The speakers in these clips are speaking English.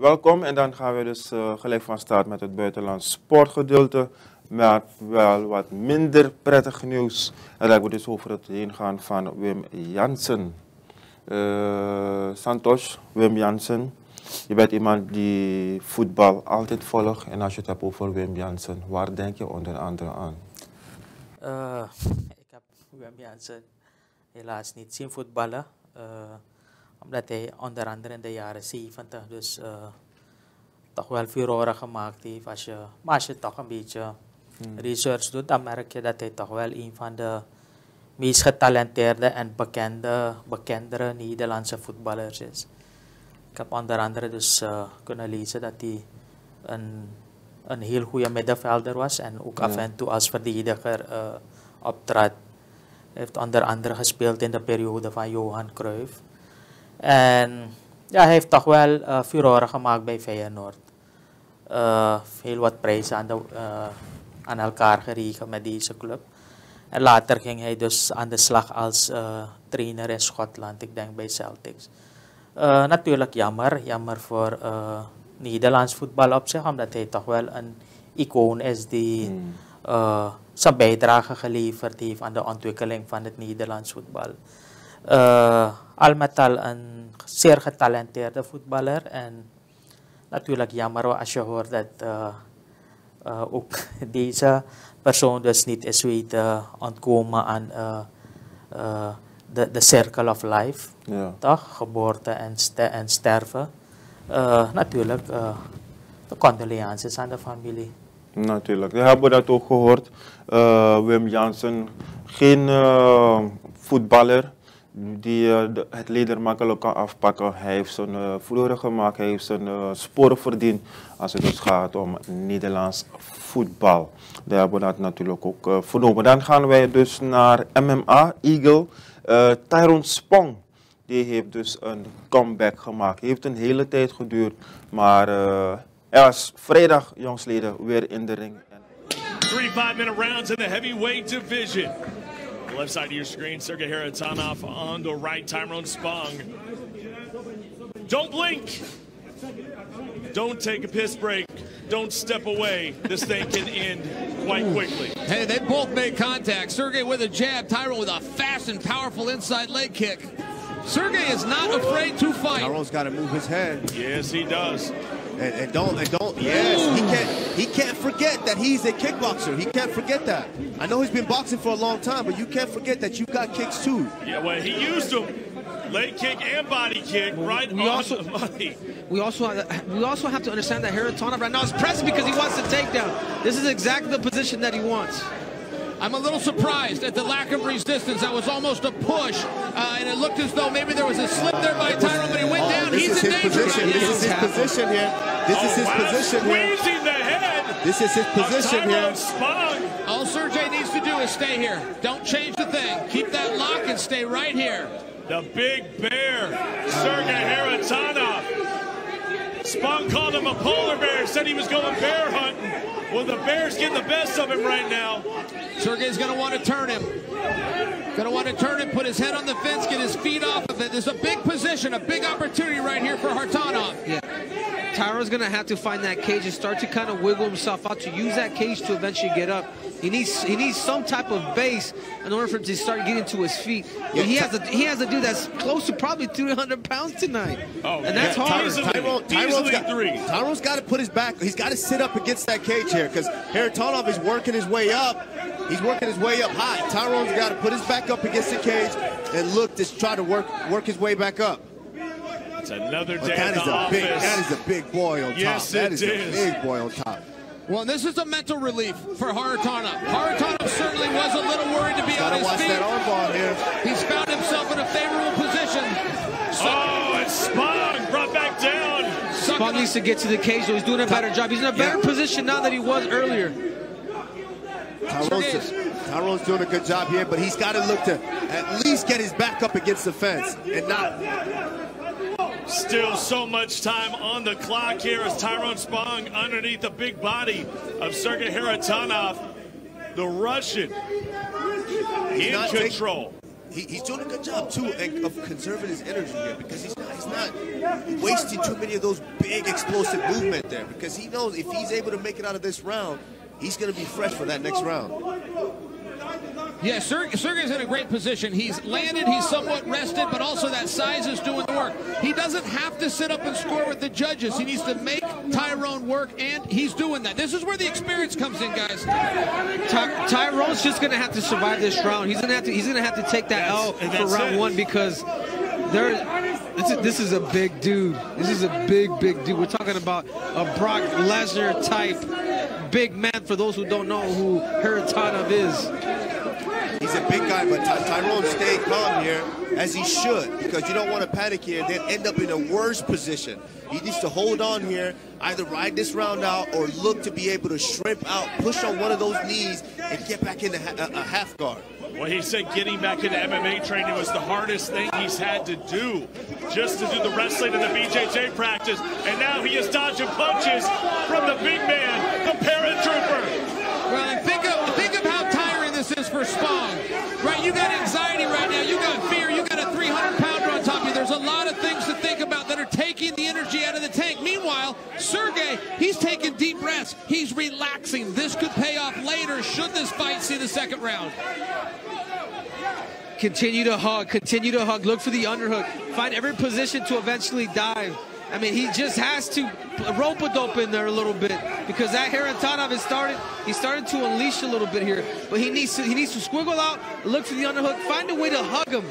welkom. En dan gaan we dus gelijk van start met het buitenlands sportgedeelte. Maar wel wat minder prettig nieuws. En dat we dus over het heen gaan van Wim Jansen. Santos, Wim Jansen. Je bent iemand die voetbal altijd volgt. En als je het hebt over Wim Jansen, waar denk je onder andere aan? Ik heb Wim Jansen helaas niet zien voetballen. Omdat hij onder andere in de jaren 70 dus toch wel furoren gemaakt heeft. Maar als je toch een beetje research doet, dan merk je dat hij toch wel een van de meest getalenteerde en bekendere Nederlandse voetballers is. Ik heb onder andere dus kunnen lezen dat hij een heel goede middenvelder was en ook af en toe als verdediger optrad. Hij heeft onder andere gespeeld in de periode van Johan Cruijff. En ja, hij heeft toch wel furoren gemaakt bij Feyenoord. Heel wat prijzen aan elkaar geregeld met deze club. En later ging hij dus aan de slag als trainer in Schotland, ik denk bij Celtics. Natuurlijk jammer voor Nederlands voetbal op zich, omdat hij toch wel een icoon is die zijn bijdrage geleverd heeft aan de ontwikkeling van het Nederlands voetbal. Al met al een zeer getalenteerde voetballer en natuurlijk jammer als je hoort dat ook deze persoon dus niet is weten ontkomen aan de circle of life, toch? Geboorte en sterven. Natuurlijk de condolences aan de familie. Natuurlijk, we hebben dat ook gehoord. Wim Jansen, geen voetballer die het leeder makkelijk kan afpakken. Hij heeft zijn vloeren gemaakt, hij heeft zijn sporen verdiend als het dus gaat om Nederlands voetbal. Daar hebben we dat natuurlijk ook vernomen. Dan gaan wij dus naar MMA, Eagle. Tyrone Spong, die heeft dus een comeback gemaakt. Het heeft een hele tijd geduurd, maar hij was vrijdag, jongsleden, weer in de ring. 3 5-minute rounds in the heavyweight division. Left side of your screen, Sergey Haratonov on the right, Tyrone Spong. Don't blink. Don't take a piss break. Don't step away. This thing can end quite quickly. Hey, they both made contact. Sergey with a jab, Tyrone with a fast and powerful inside leg kick. Sergey is not afraid to fight. Tyrone's got to move his head. Yes, he does. And don't, yes, he can't forget that he's a kickboxer. He can't forget that. I know he's been boxing for a long time, but you can't forget that you got kicks too. Yeah, well, he used them, leg kick and body kick, right on the money. We also have to understand that Haratonov right now is pressing because he wants the takedown. This is exactly the position that he wants. I'm a little surprised at the lack of resistance. That was almost a push, and it looked as though maybe there was a slip there by Tyrone, but he went down. He's in danger. This is his position here. This is his position here. Squeezing the head. This is his position here. All Sergey needs to do is stay here. Don't change the thing. Keep that lock and stay right here. The big bear, Sergey Haratonov. Spong called him a polar bear, said he was going bear hunting. Well, the bear's getting the best of him right now. Sergey's going to want to turn him. Going to want to turn him, put his head on the fence, get his feet off of it. There's a big position, a big opportunity right here for Haratonov. Yeah. Tyrone's going to have to find that cage and start to kind of wiggle himself out to use that cage to eventually get up. He needs some type of base in order for him to start getting to his feet. Yeah, he has a dude that's close to probably 300 pounds tonight. Oh, and that's hard. Tyrone's got to put his back. He's got to sit up against that cage here because Haratonov is working his way up. He's working his way up high. Tyrone's got to put his back up against the cage and look to try to work his way back up. It's another day that at the office. That is a big boy on top. Yes, that is a big boy on top. Well, this is a mental relief for Haratonov. Haratonov certainly was a little worried to be on his feet. That arm bar here. He's found himself in a favorable position. And Spong brought back down. Spong needs to get to the cage, so he's doing a better job. He's in a better position now than he was earlier. Tyrone's doing a good job here, but he's got to look to at least get his back up against the fence and not. Still so much time on the clock here as Tyrone Spong underneath the big body of Sergey Haratonov, the Russian, in control. he's doing a good job too of conserving his energy here, because he's not wasting too many of those big explosive movement there, because he knows if he's able to make it out of this round, he's going to be fresh for that next round. Yeah, Sergey's in a great position. He's landed, he's somewhat rested, but also that size is doing the work. He doesn't have to sit up and score with the judges. He needs to make Tyrone work, and he's doing that. This is where the experience comes in, guys. Tyrone's just going to have to survive this round. He's going to have to take that L for round one, because this is a big dude. This is a big dude. We're talking about a Brock Lesnar type big man, for those who don't know who Haratonov is. He's a big guy, but Tyrone's staying calm here, as he should, because you don't want to panic here and then end up in a worse position. He needs to hold on here, either ride this round out or look to be able to shrimp out, push on one of those knees, and get back into a half guard. Well, he said getting back into MMA training was the hardest thing he's had to do, just to do the wrestling in the BJJ practice. And now he is dodging punches from the big man, the paratrooper. Well, and think of how tiring this is for Spong. Right, you got anxiety right now, you got fear, you got a 300-pounder on top of you. There's a lot of things to think about that are taking the energy out of the tank. Meanwhile, Sergey, he's taking deep breaths. He's relaxing. This could pay off later should this fight see the second round. Continue to hug, look for the underhook, find every position to eventually dive. I mean, he just has to rope-a-dope in there a little bit, because that Haratonov he's started to unleash a little bit here, but he needs to squiggle out, look for the underhook, find a way to hug him.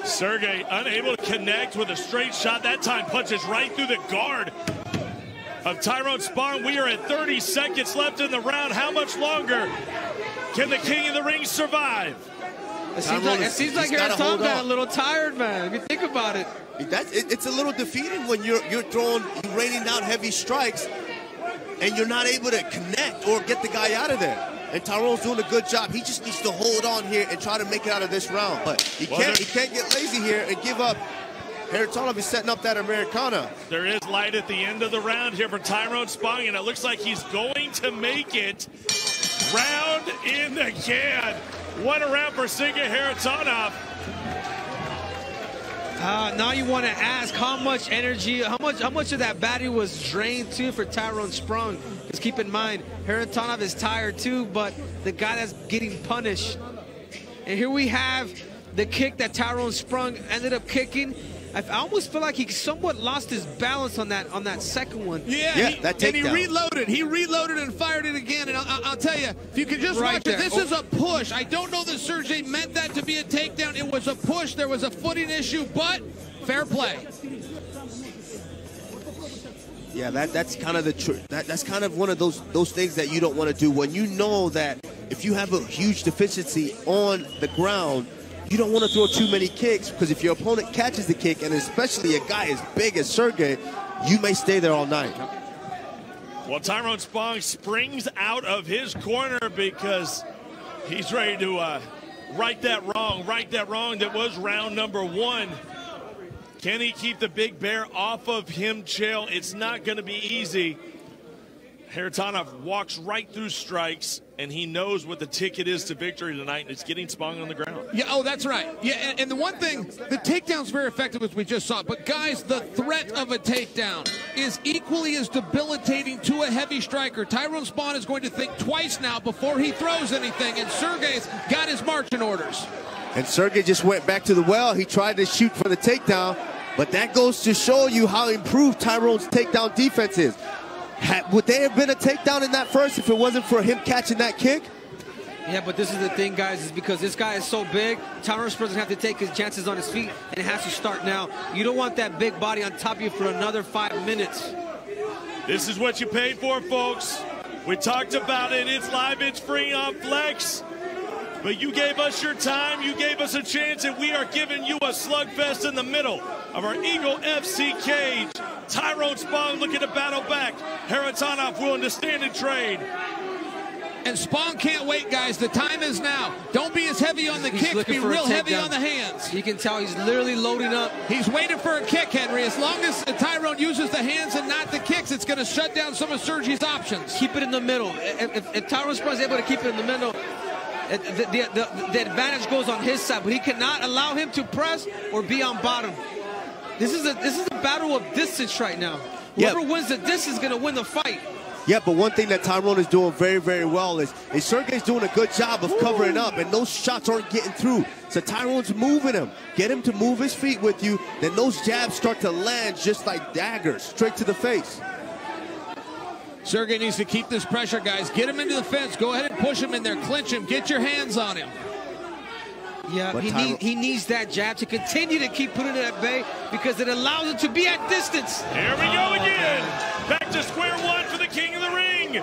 Sergey unable to connect with a straight shot. That time punches right through the guard of Tyrone Spong. We are at 30 seconds left in the round. How much longer can the King of the Ring survive? It seems like Haratonov got a little tired, man. If you think about it. It's a little defeating when you're raining down heavy strikes and you're not able to connect or get the guy out of there. And Tyrone's doing a good job. He just needs to hold on here and try to make it out of this round. But he can't get lazy here and give up. Haratonov is setting up that Americana. There is light at the end of the round here for Tyrone Spong, and it looks like he's going to make it. Round in the can. One around for Sergey Haratonov. Now you want to ask how much energy, how much of that battery was drained too for Tyrone Spong. Because keep in mind, Haratonov is tired too, but the guy that's getting punished. And here we have the kick that Tyrone Spong ended up kicking. I almost feel like he somewhat lost his balance on that second one. That takedown. And he reloaded. He reloaded and fired it again. And I'll tell you, if you could just watch it, this is a push. I don't know that Sergey meant that to be a takedown. It was a push. There was a footing issue, but fair play. Yeah, that's kind of that's kind of one of those things that you don't want to do when you know that if you have a huge deficiency on the ground. You don't want to throw too many kicks, because if your opponent catches the kick, and especially a guy as big as Sergey, you may stay there all night. Well, Tyrone Spong springs out of his corner because he's ready to right that wrong that was round number one. Can he keep the big bear off of him, Chael? It's not going to be easy. Haratonov walks right through strikes, and he knows what the ticket is to victory tonight, and it's getting Spong on the ground. Yeah, oh, that's right. Yeah, and the one thing, the takedown's very effective, as we just saw. But, guys, the threat of a takedown is equally as debilitating to a heavy striker. Tyrone Spong is going to think twice now before he throws anything, and Sergey's got his marching orders. And Sergey just went back to the well. He tried to shoot for the takedown, but that goes to show you how improved Tyrone's takedown defense is. Would there have been a takedown in that first if it wasn't for him catching that kick? Yeah, but this is the thing, guys, is because this guy is so big, Tyrone Spong doesn't have to take his chances on his feet, and it has to start now. You don't want that big body on top of you for another 5 minutes. This is what you paid for, folks. We talked about it. It's live, it's free on Flex. But you gave us your time, you gave us a chance, and we are giving you a slugfest in the middle of our Eagle FC cage. Tyrone Spong looking to battle back. Haratonov willing to stand and trade. And Spong can't wait, guys. The time is now. Don't be as heavy on the kick. Be real heavy on the hands. You can tell he's literally loading up. He's waiting for a kick, Henry. As long as Tyrone uses the hands and not the kicks, it's going to shut down some of Sergey's options. Keep it in the middle. If Tyrone Spong is able to keep it in the middle, the advantage goes on his side, but he cannot allow him to press or be on bottom. This is a battle of distance right now. Whoever wins the distance is going to win the fight. Yeah, but one thing that Tyrone is doing very, very well is Sergey's doing a good job of covering up, and those shots aren't getting through. So Tyrone's moving him. Get him to move his feet with you, then those jabs start to land just like daggers, straight to the face. Sergey needs to keep this pressure, guys. Get him into the fence. Go ahead and push him in there. Clinch him. Get your hands on him. Yeah, he needs that jab to continue to keep putting it at bay because it allows him to be at distance. Here we go again. Back to square one for the king of the ring.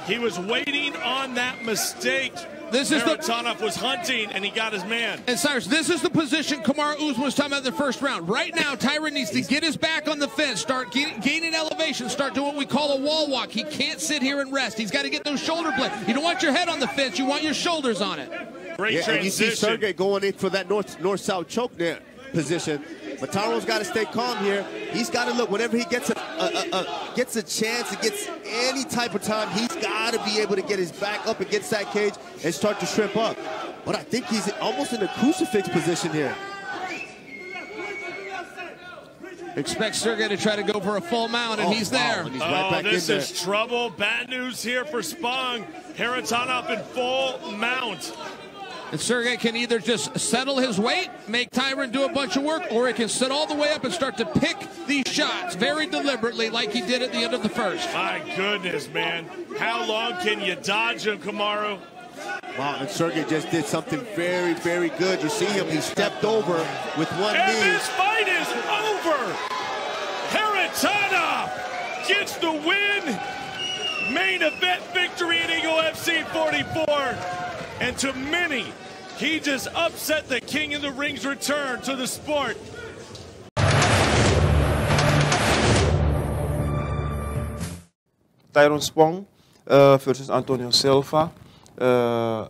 He was waiting on that mistake. Haratonov was hunting, and he got his man. And Cyrus, this is the position Kamaru Usman was talking about in the first round. Right now, Tyron needs to get his back on the fence, start gaining elevation, start doing what we call a wall walk. He can't sit here and rest. He's got to get those shoulder blades. You don't want your head on the fence. You want your shoulders on it. Great transition. And you see Sergey going in for that north-south choke there position. But Tyrone's got to stay calm here. He's got to look, whenever he gets a chance, he gets any type of time, he's got to be able to get his back up against that cage and start to shrimp up. But I think he's almost in a crucifix position here. Expect Sergey to try to go for a full mount, and he's there. And he's right back this in is trouble. Bad news here for Spong. Haratonov in full mount. And Sergey can either just settle his weight, make Tyron do a bunch of work, or he can sit all the way up and start to pick these shots very deliberately like he did at the end of the first. My goodness, man. How long can you dodge him, Kamaru? Wow, and Sergey just did something very, very good. You see him, he stepped over with one knee. And this fight is over. Haratonov gets the win. Main event victory in Eagle FC 44. And to many, he just upset the King of the Ring's return to the sport. Tyrone Spong versus Antonio Silva.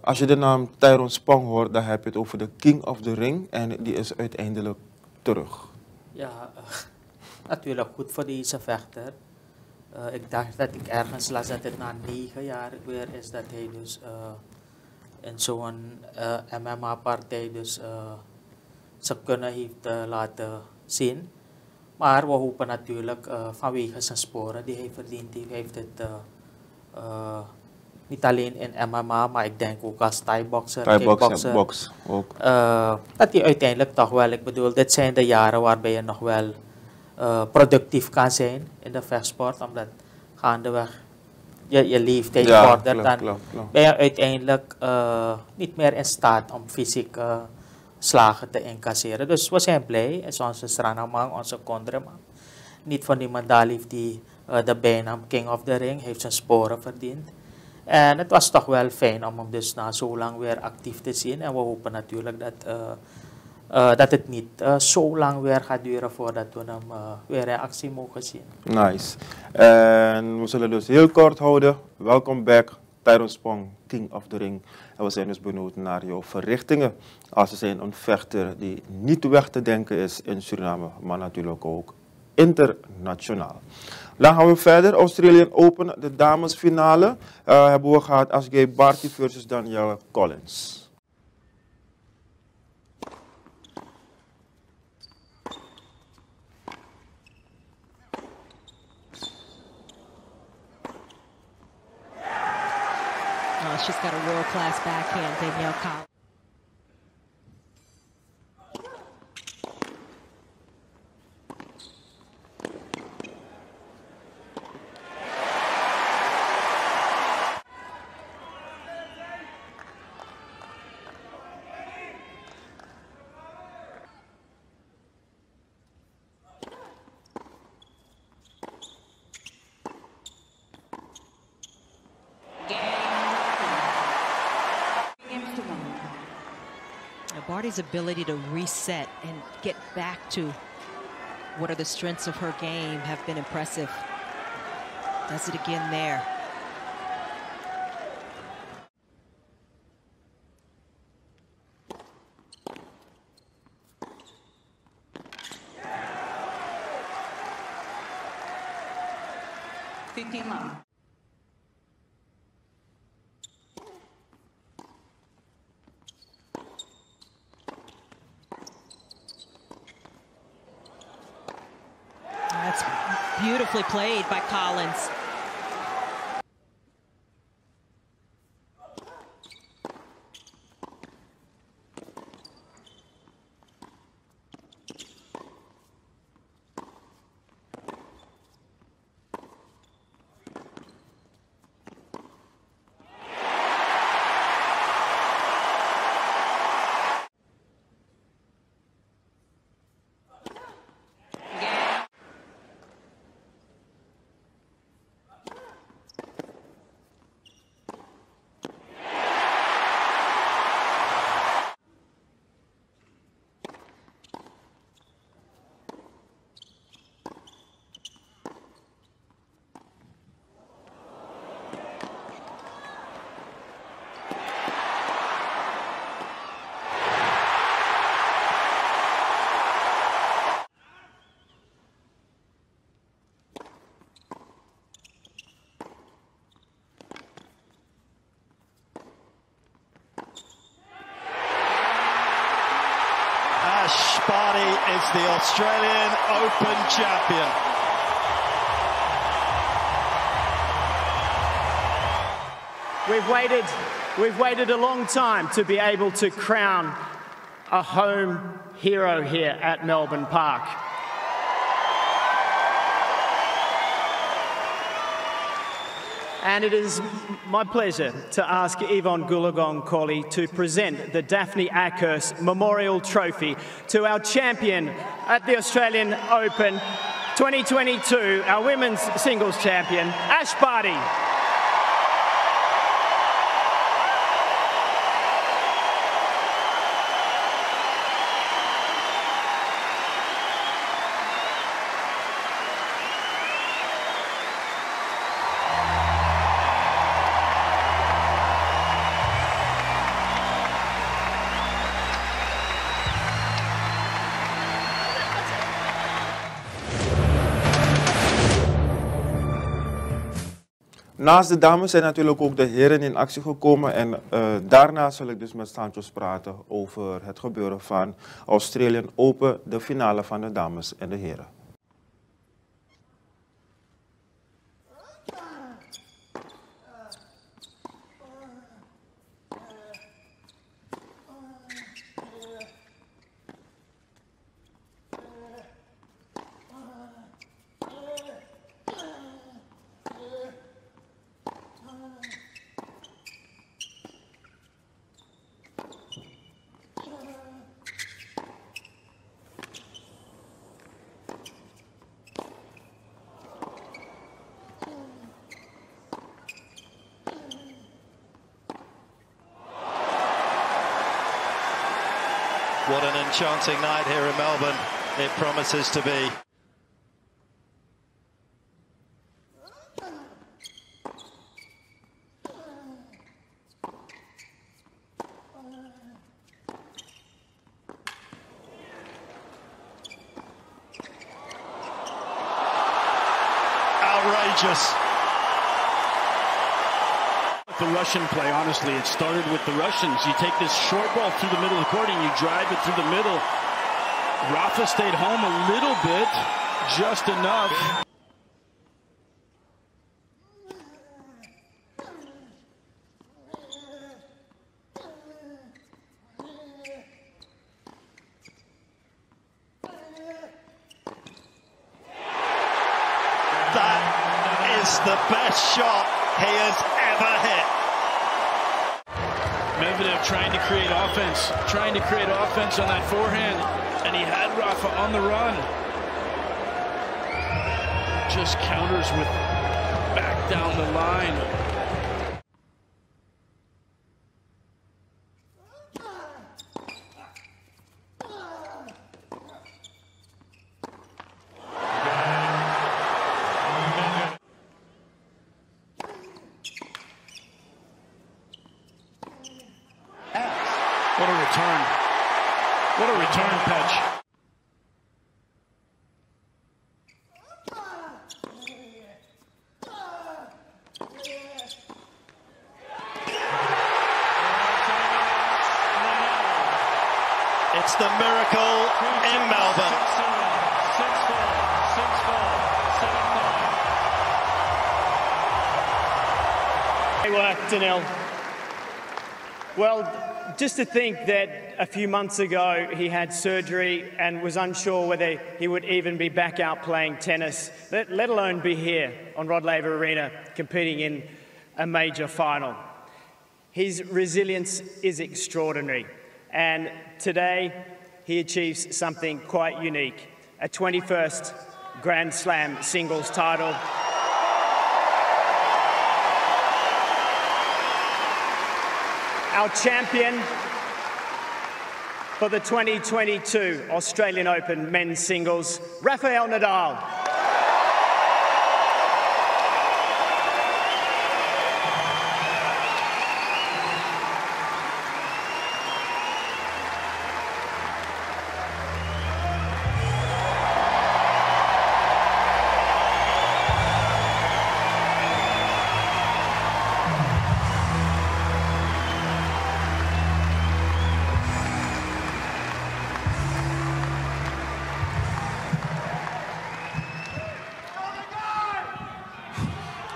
Als je de naam Tyrone Spong hoort, dan heb je het over de King of the Ring. En die is uiteindelijk terug. Ja, natuurlijk goed voor deze vechter. Ik dacht dat ik ergens las dat het na 9 jaar weer is dat hij dus in zo'n MMA-partij dus zijn kunnen heeft laten zien. Maar we hopen natuurlijk vanwege zijn sporen die hij verdient heeft, heeft het niet alleen in MMA, maar ik denk ook als Thai-boxer, kickboxer, box ook. dat hij uiteindelijk toch wel, ik bedoel, dit zijn de jaren waarbij je nog wel productief kan zijn in de vechtsport, omdat gaandeweg je leeftijd vordert, dan ben je uiteindelijk niet meer in staat om fysiek slagen te incasseren. Dus we zijn blij, is onze Sranamang, onze Kondreman. Niet van niemand daar heeft die de bijnaam King of the Ring, heeft zijn sporen verdiend. En het was toch wel fijn om hem dus na zo lang weer actief te zien. En we hopen natuurlijk dat het niet zo lang weer gaat duren voordat we hem weer in actie mogen zien. Nice. En we zullen dus heel kort houden. Welkom back, Tyrone Spong, King of the Ring. En we zijn dus benieuwd naar jouw verrichtingen. Als er zijn een vechter die niet weg te denken is in Suriname, maar natuurlijk ook internationaal. Dan gaan we verder. Australian Open, de damesfinale. Hebben we gehad Asgay Barty versus Danielle Collins. She's got a world-class backhand, Danielle Collins. Barty's ability to reset and get back to what are the strengths of her game have been impressive. Does it again there. beautifully played by Collins. Barty is the Australian Open champion. We've waited a long time to be able to crown a home hero here at Melbourne Park. And it is my pleasure to ask Yvonne Goolagong-Colley to present the Daphne Ackhurst Memorial Trophy to our champion at the Australian Open 2022, our women's singles champion, Ash Barty. Naast de dames zijn natuurlijk ook de heren in actie gekomen en daarna zal ik dus met Santos praten over het gebeuren van Australian Open, de finale van de dames en de heren. What an enchanting night here in Melbourne it promises to be. Outrageous. The Russian play, honestly, it started with the Russians. You take this short ball through the middle of the court and you drive it through the middle. Rafa stayed home a little bit, just enough. That is the best shot he has ever hit. Medvedev trying to create offense on that forehand, and he had Rafa on the run. Just counters with back down the line. What a return. What a return pitch. It's the miracle in Melbourne. 6-4, 6-4, 7-5. Great work, Daniil. Well, just to think that a few months ago he had surgery and was unsure whether he would even be back out playing tennis, let alone be here on Rod Laver Arena competing in a major final. His resilience is extraordinary, and today he achieves something quite unique, a 21st Grand Slam singles title. Our champion for the 2022 Australian Open men's singles, Rafael Nadal.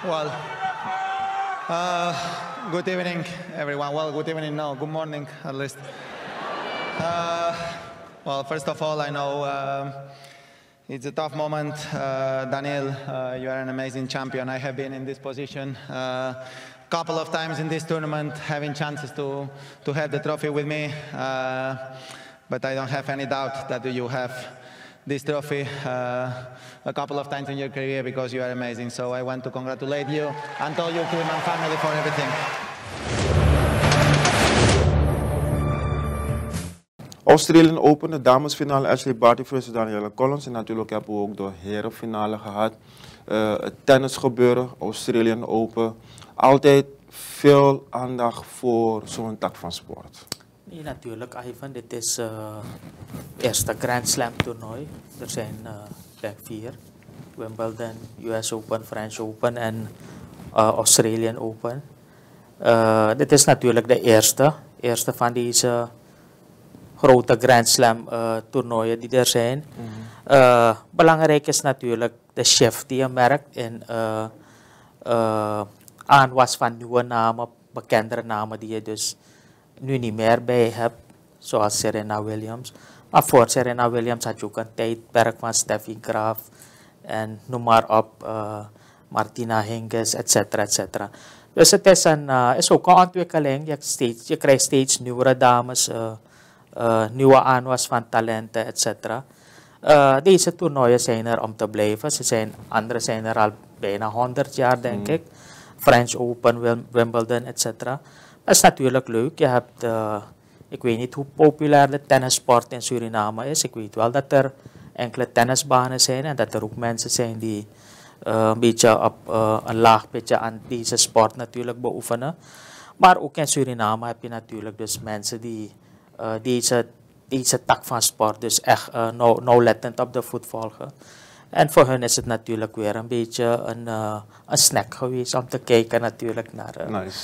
Well, good evening, everyone. Well, good evening, no, good morning, at least. Well, first of all, I know it's a tough moment. Daniil, you are an amazing champion. I have been in this position a couple of times in this tournament, having chances to have the trophy with me. But I don't have any doubt that you have this trophy a couple of times in your career because you are amazing. So I want to congratulate you and all your team and family for everything. Australian Open, de damesfinale Ashley Barty versus Danielle Collins. En natuurlijk hebben we ook de herenfinale gehad. Het tennisgebeuren, Australian Open. Altijd veel aandacht voor zo'n tak van sport. Nee, natuurlijk, Ivan. Dit is het eerste Grand Slam toernooi. Er zijn 4. Wimbledon, US Open, French Open en Australian Open. Dit is natuurlijk de eerste van deze grote Grand Slam toernooien die er zijn. Belangrijk is natuurlijk de shift die je merkt in aanwas van nieuwe namen, bekendere namen die je dus nu niet meer bij hebt, zoals Serena Williams. Maar voor Serena Williams had je ook een tijdperk van Steffi Graf en noem maar op, Martina Hingis, etc. Dus het is ook een ontwikkeling. Je krijgt steeds nieuwere dames, nieuwe aanwas van talenten, etc. Deze toernooien zijn er om te blijven. Andere zijn er al bijna 100 jaar, denk ik. French Open, Wimbledon, etc. Dat is natuurlijk leuk. Je hebt, ik weet niet hoe populair de tennissport in Suriname is. Ik weet wel dat er enkele tennisbanen zijn en dat er ook mensen zijn die een beetje op een laag beetje aan deze sport natuurlijk beoefenen. Maar ook in Suriname heb je natuurlijk dus mensen die deze tak van sport dus echt nauwlettend op de voet volgen. En voor hen is het natuurlijk weer een beetje een snack geweest om te kijken natuurlijk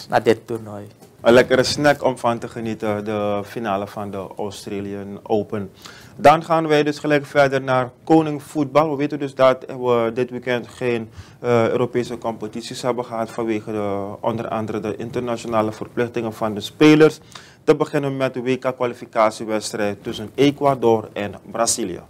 naar dit toernooi. Een lekkere snack om van te genieten, de finale van de Australian Open. Dan gaan wij dus gelijk verder naar Koning Voetbal. We weten dus dat we dit weekend geen Europese competities hebben gehad vanwege onder andere de internationale verplichtingen van de spelers. Te beginnen met de WK-kwalificatiewedstrijd tussen Ecuador en Brazilië.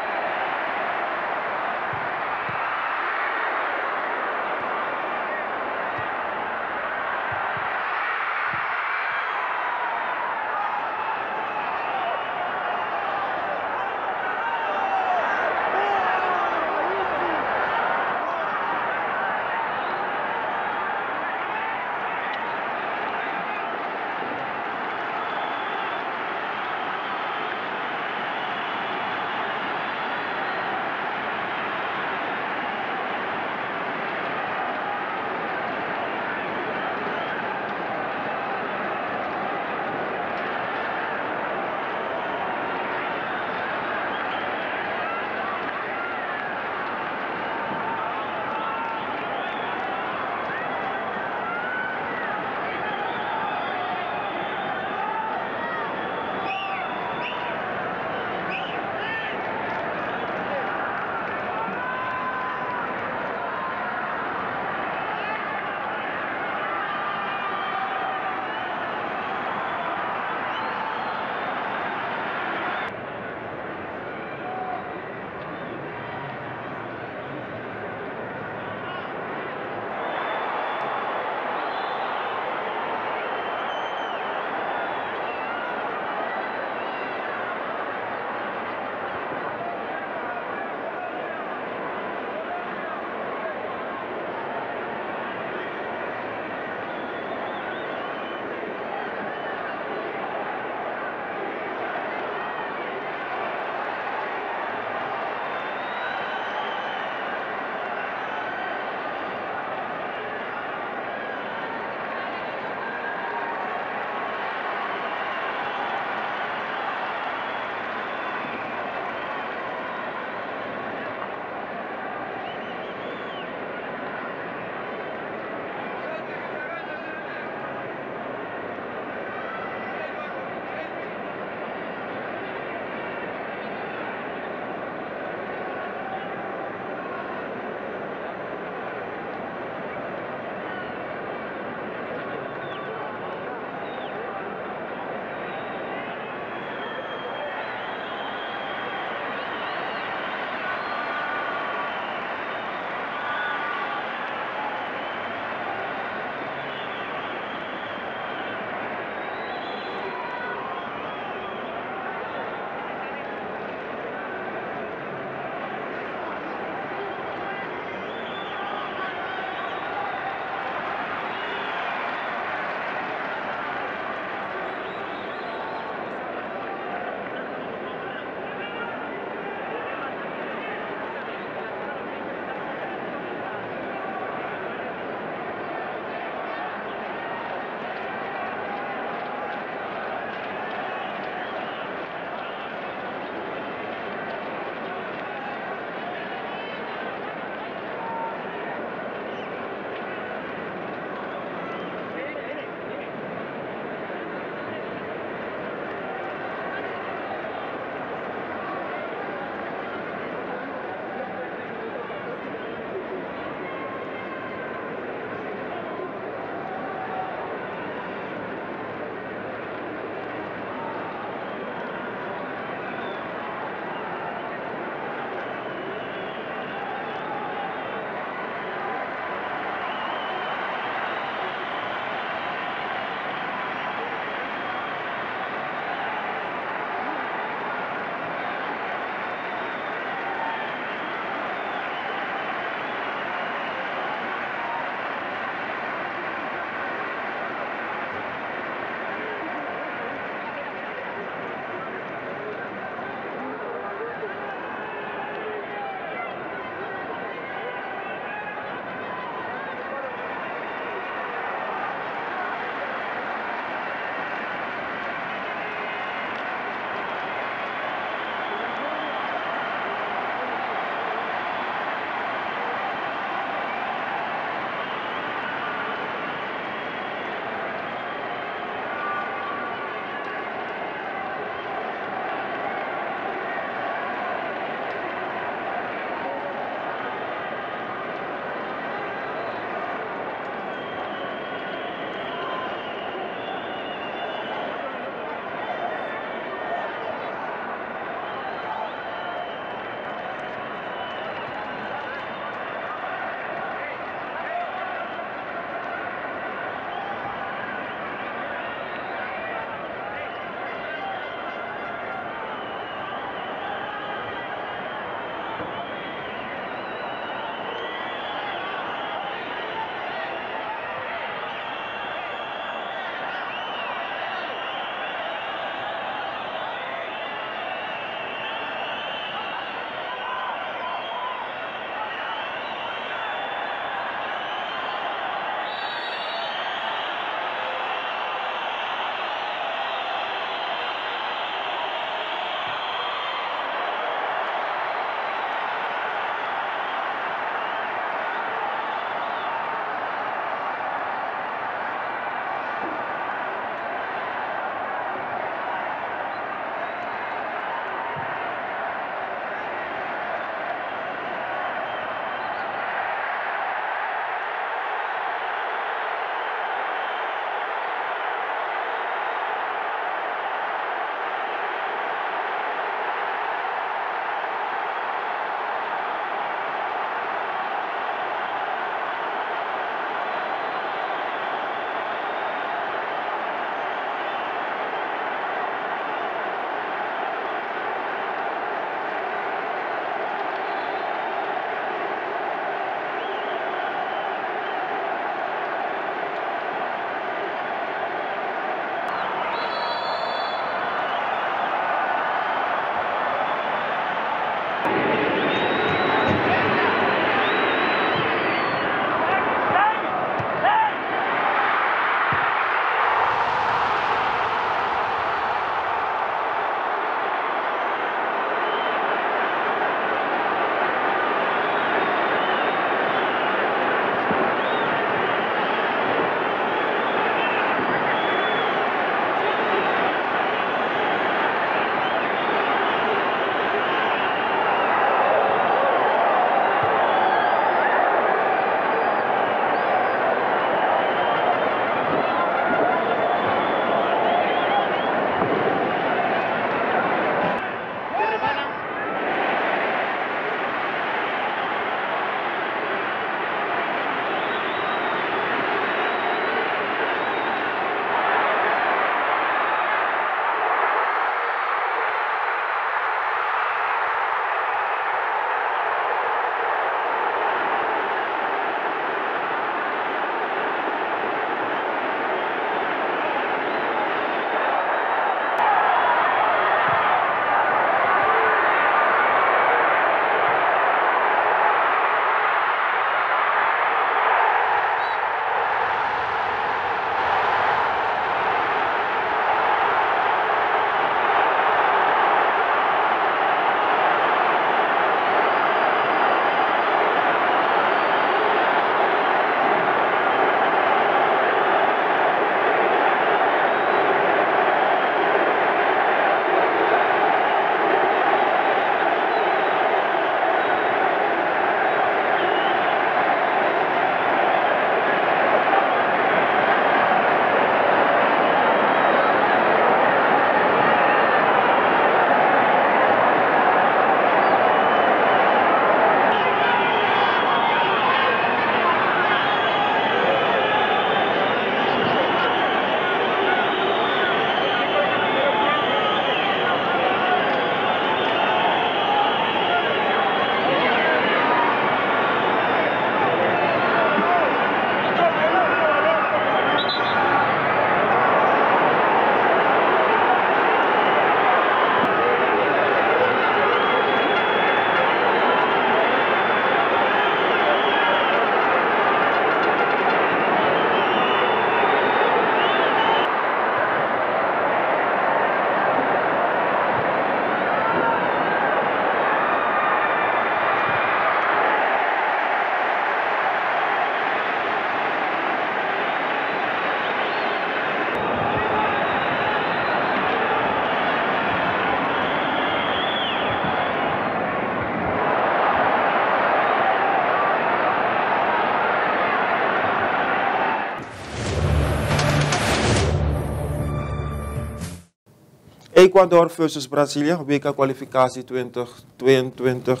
Ecuador versus Brazilië, WK-kwalificatie 2022.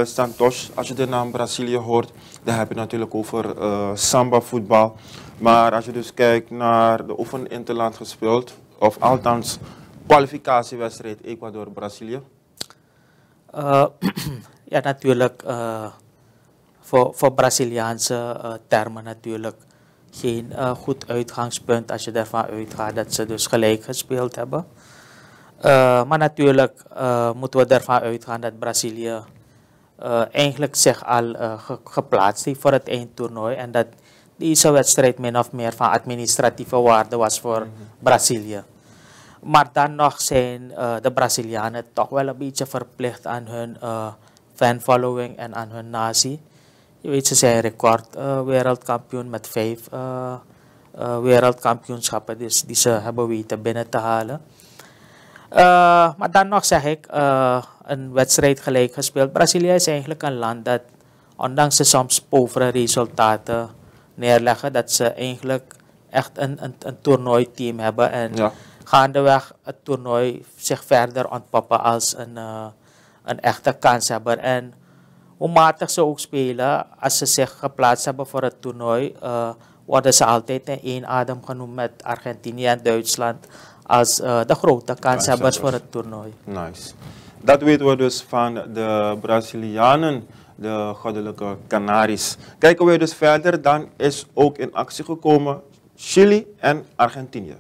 Santos, als je de naam Brazilië hoort, dan heb je natuurlijk over samba-voetbal. Maar als je dus kijkt naar de oefeninterland gespeeld, of althans kwalificatiewedstrijd Ecuador-Brazilië. Ja, natuurlijk voor Braziliaanse termen natuurlijk geen goed uitgangspunt als je ervan uitgaat dat ze dus gelijk gespeeld hebben. Maar natuurlijk moeten we ervan uitgaan dat Brazilië eigenlijk zich al geplaatst heeft voor het eindtoernooi en dat deze wedstrijd min of meer van administratieve waarde was voor Brazilië. Maar dan nog zijn de Brazilianen toch wel een beetje verplicht aan hun fanfollowing en aan hun natie. Je weet, ze zijn record wereldkampioen met 5 wereldkampioenschappen dus die ze hebben weten binnen te halen. Maar dan nog zeg ik, een wedstrijd gelijk gespeeld. Brazilië is eigenlijk een land dat, ondanks de soms povere resultaten neerleggen, dat ze eigenlijk echt een toernooiteam hebben. En gaandeweg het toernooi zich verder ontpoppen als een echte kanshebber. En hoe matig ze ook spelen, als ze zich geplaatst hebben voor het toernooi, worden ze altijd in één adem genoemd met Argentinië en Duitsland als de grote kanshebbers voor het toernooi. Nice. Dat weten we dus van de Brazilianen, de goddelijke Canaries. Kijken we dus verder, dan is ook in actie gekomen Chili en Argentinië.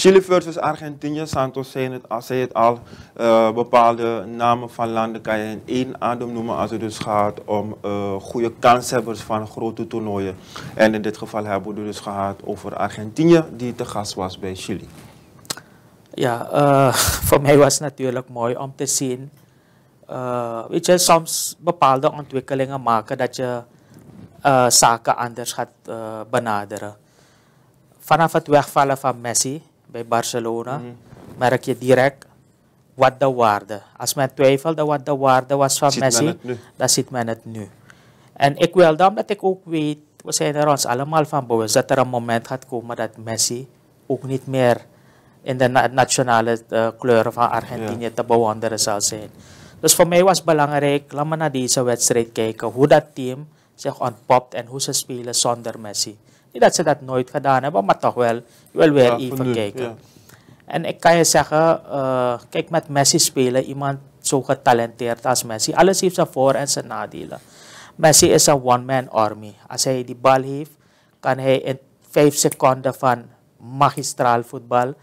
Chili versus Argentinië, Santos zei het al, bepaalde namen van landen kan je in één adem noemen als het dus gaat om goede kanshebbers van grote toernooien. En in dit geval hebben we het dus gehad over Argentinië, die te gast was bij Chili. Ja, voor mij was het natuurlijk mooi om te zien, weet je, soms bepaalde ontwikkelingen maken dat je zaken anders gaat benaderen. Vanaf het wegvallen van Messi bij Barcelona merk je direct wat de waarde. Als men twijfelde wat de waarde was van Messi, dan ziet men het nu. En ik wil dan, omdat ik ook weet, we zijn er ons allemaal van bewust dat er een moment gaat komen dat Messi ook niet meer in de nationale kleuren van Argentinië te bewonderen zal zijn. Dus voor mij was het belangrijk, laat me naar deze wedstrijd kijken, hoe dat team zich ontpopt en hoe ze spelen zonder Messi. Niet dat ze dat nooit gedaan hebben, maar toch wel, je wil weer even kijken. Ja. En ik kan je zeggen, kijk, met Messi spelen, iemand zo getalenteerd als Messi, alles heeft zijn voor- en zijn nadelen. Messi is een one-man army. Als hij die bal heeft, kan hij in 5 seconden van magistraal voetbal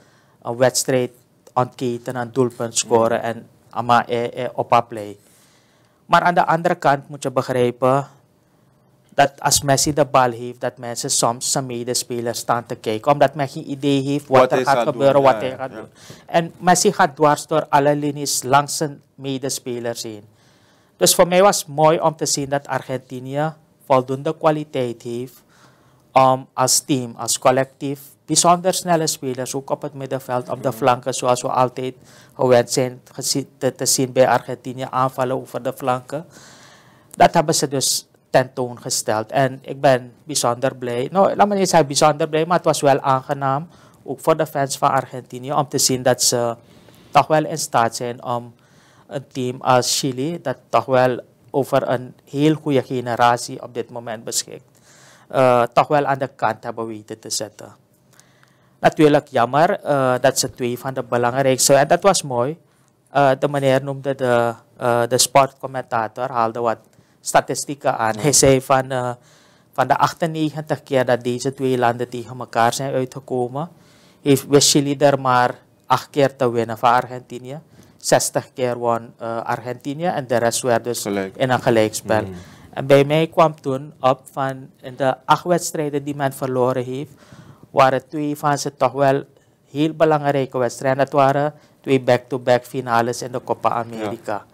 een wedstrijd ontketen, een doelpunt scoren en op play. Maar aan de andere kant moet je begrijpen dat als Messi de bal heeft, dat mensen soms zijn medespelers staan te kijken, omdat men geen idee heeft wat er gaat gebeuren, wat hij gaat doen. En Messi gaat dwars door alle linies langs zijn medespelers heen. Dus voor mij was het mooi om te zien dat Argentinië voldoende kwaliteit heeft om als team, als collectief, bijzonder snelle spelers, ook op het middenveld, op de flanken, zoals we altijd gewend zijn te zien bij Argentinië, aanvallen over de flanken. Dat hebben ze dus tentoongesteld. En ik ben bijzonder blij. Nou, laat me niet zeggen bijzonder blij, maar het was wel aangenaam, ook voor de fans van Argentinië, om te zien dat ze toch wel in staat zijn om een team als Chili, dat toch wel over een heel goede generatie op dit moment beschikt, toch wel aan de kant hebben weten te zetten. Natuurlijk jammer dat ze 2 van de belangrijkste, en dat was mooi, de meneer noemde de sportcommentator, haalde wat statistieken aan. Hij zei van de 98 keer dat deze 2 landen tegen elkaar zijn uitgekomen, wist Chili er maar 8 keer te winnen van Argentinië. 60 keer won Argentinië en de rest werd dus in een gelijkspel. En bij mij kwam toen op van in de 8 wedstrijden die men verloren heeft, waren 2 van ze toch wel heel belangrijke wedstrijden. Dat waren 2 back-to-back finales in de Copa America. Ja.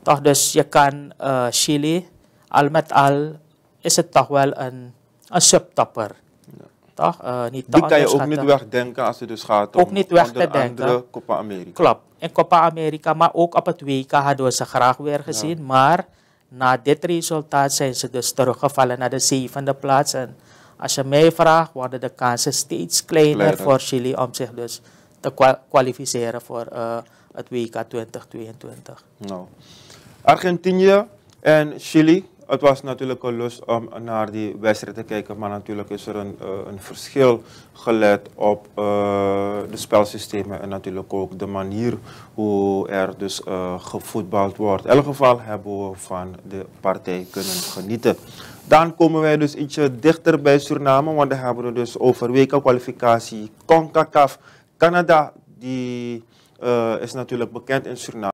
Toch, dus je kan Chili, al met al is het toch wel een subtopper. Ja. Toch? Niet te Die kan je ook onderschatten. niet wegdenken als het dus gaat Ook om niet weg te onder denken. andere Copa America. Klopt. In Copa America, maar ook op het WK hadden we ze graag weer gezien. Maar na dit resultaat zijn ze dus teruggevallen naar de 7e plaats. En als je mij vraagt, worden de kansen steeds kleiner voor Chili om zich dus te kwalificeren voor het WK 2022. Nou, Argentinië en Chili. Het was natuurlijk een lust om naar die wedstrijd te kijken, maar natuurlijk is er een verschil gelet op de spelsystemen en natuurlijk ook de manier hoe er dus gevoetbald wordt. In elk geval hebben we van de partij kunnen genieten. Dan komen wij dus ietsje dichter bij Suriname, want dan hebben we dus over WK-kwalificatie CONCACAF. Canada, die is natuurlijk bekend in Suriname.